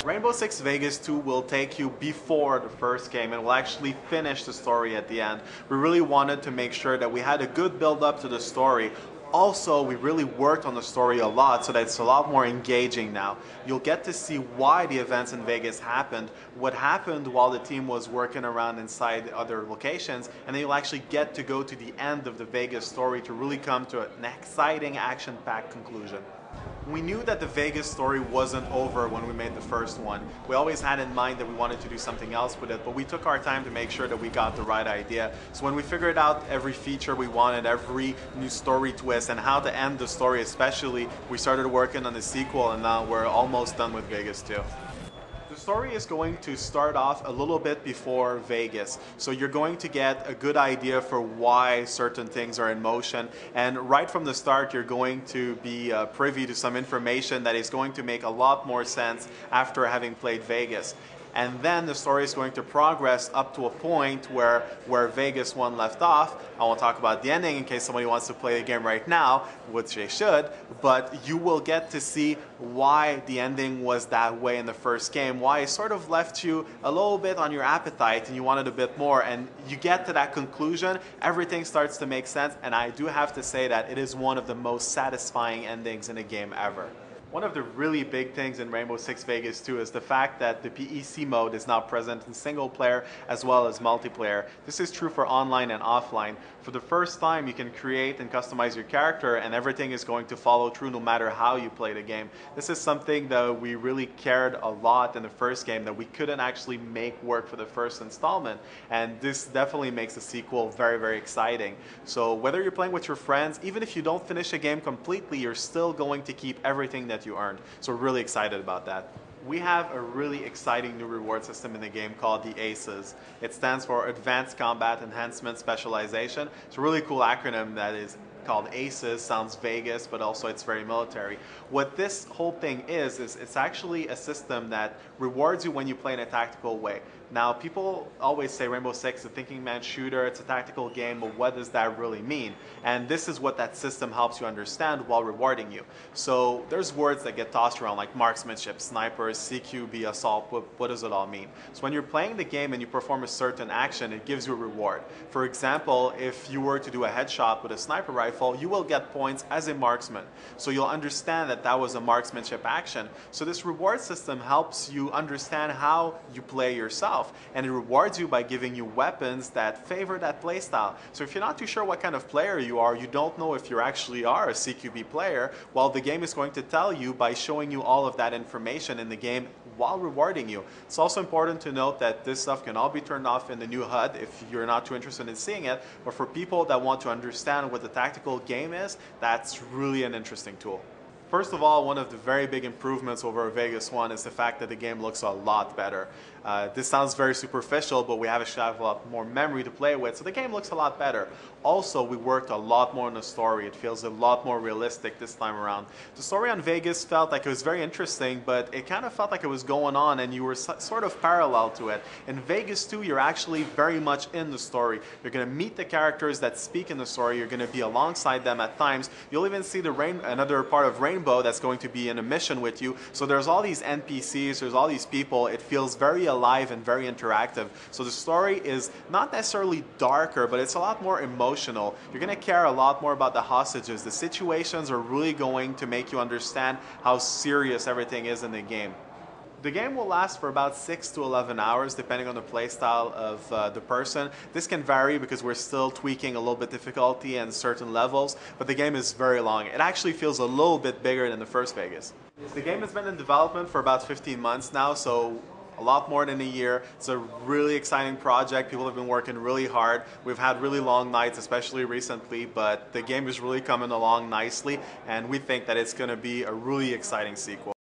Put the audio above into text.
Rainbow Six Vegas 2 will take you before the first game and will actually finish the story at the end. We really wanted to make sure that we had a good build up to the story. Also, we really worked on the story a lot so that it's a lot more engaging now. You'll get to see why the events in Vegas happened, what happened while the team was working around inside other locations, and then you'll actually get to go to the end of the Vegas story to really come to an exciting, action-packed conclusion. We knew that the Vegas story wasn't over when we made the first one. We always had in mind that we wanted to do something else with it, but we took our time to make sure that we got the right idea. So when we figured out every feature we wanted, every new story twist, and how to end the story especially, we started working on the sequel, and now we're almost done with Vegas 2. The story is going to start off a little bit before Vegas, so you're going to get a good idea for why certain things are in motion, and right from the start you're going to be privy to some information that is going to make a lot more sense after having played Vegas. And then the story is going to progress up to a point where Vegas 1 left off. I won't talk about the ending in case somebody wants to play the game right now, which they should, but you will get to see why the ending was that way in the first game, why it sort of left you a little bit on your appetite and you wanted a bit more, and you get to that conclusion, everything starts to make sense, and I do have to say that it is one of the most satisfying endings in a game ever. One of the really big things in Rainbow Six Vegas 2 is the fact that the PEC mode is now present in single player as well as multiplayer. This is true for online and offline. For the first time, you can create and customize your character, and everything is going to follow through no matter how you play the game. This is something that we really cared a lot in the first game that we couldn't actually make work for the first installment, and this definitely makes the sequel very, very exciting. So whether you're playing with your friends, even if you don't finish a game completely, you're still going to keep everything that you earned. So we're really excited about that. We have a really exciting new reward system in the game called the ACES. It stands for Advanced Combat Enhancement Specialization. It's a really cool acronym that is called ACES, sounds Vegas, but also it's very military. What this whole thing is it's actually a system that rewards you when you play in a tactical way. Now, people always say Rainbow Six is a thinking man shooter, it's a tactical game, but what does that really mean? And this is what that system helps you understand while rewarding you. So there's words that get tossed around like marksmanship, snipers, CQB, assault, what does it all mean? So when you're playing the game and you perform a certain action, it gives you a reward. For example, if you were to do a headshot with a sniper rifle, you will get points as a marksman. So you'll understand that that was a marksmanship action. So this reward system helps you understand how you play yourself, and it rewards you by giving you weapons that favor that playstyle. So if you're not too sure what kind of player you are, you don't know if you actually are a CQB player, well, the game is going to tell you by showing you all of that information in the game while rewarding you. It's also important to note that this stuff can all be turned off in the new HUD if you're not too interested in seeing it, but for people that want to understand what the tactical game is, that's really an interesting tool. First of all, one of the very big improvements over Vegas 1 is the fact that the game looks a lot better. This sounds very superficial, but we have a lot more memory to play with, so the game looks a lot better. Also, we worked a lot more on the story. It feels a lot more realistic this time around. The story on Vegas felt like it was very interesting, but it kind of felt like it was going on and you were sort of parallel to it. In Vegas 2, you're actually very much in the story. You're going to meet the characters that speak in the story. You're going to be alongside them at times. You'll even see another part of Rainbow that's going to be in a mission with you. So there's all these NPCs, there's all these people. It feels very alive and very interactive. So the story is not necessarily darker, but it's a lot more emotional. You're going to care a lot more about the hostages. The situations are really going to make you understand how serious everything is in the game. The game will last for about 6 to 11 hours depending on the playstyle of the person. This can vary because we're still tweaking a little bit difficulty and certain levels, but the game is very long. It actually feels a little bit bigger than the first Vegas. The game has been in development for about 15 months now, so a lot more than a year. It's a really exciting project. People have been working really hard. We've had really long nights, especially recently, but the game is really coming along nicely, and we think that it's going to be a really exciting sequel.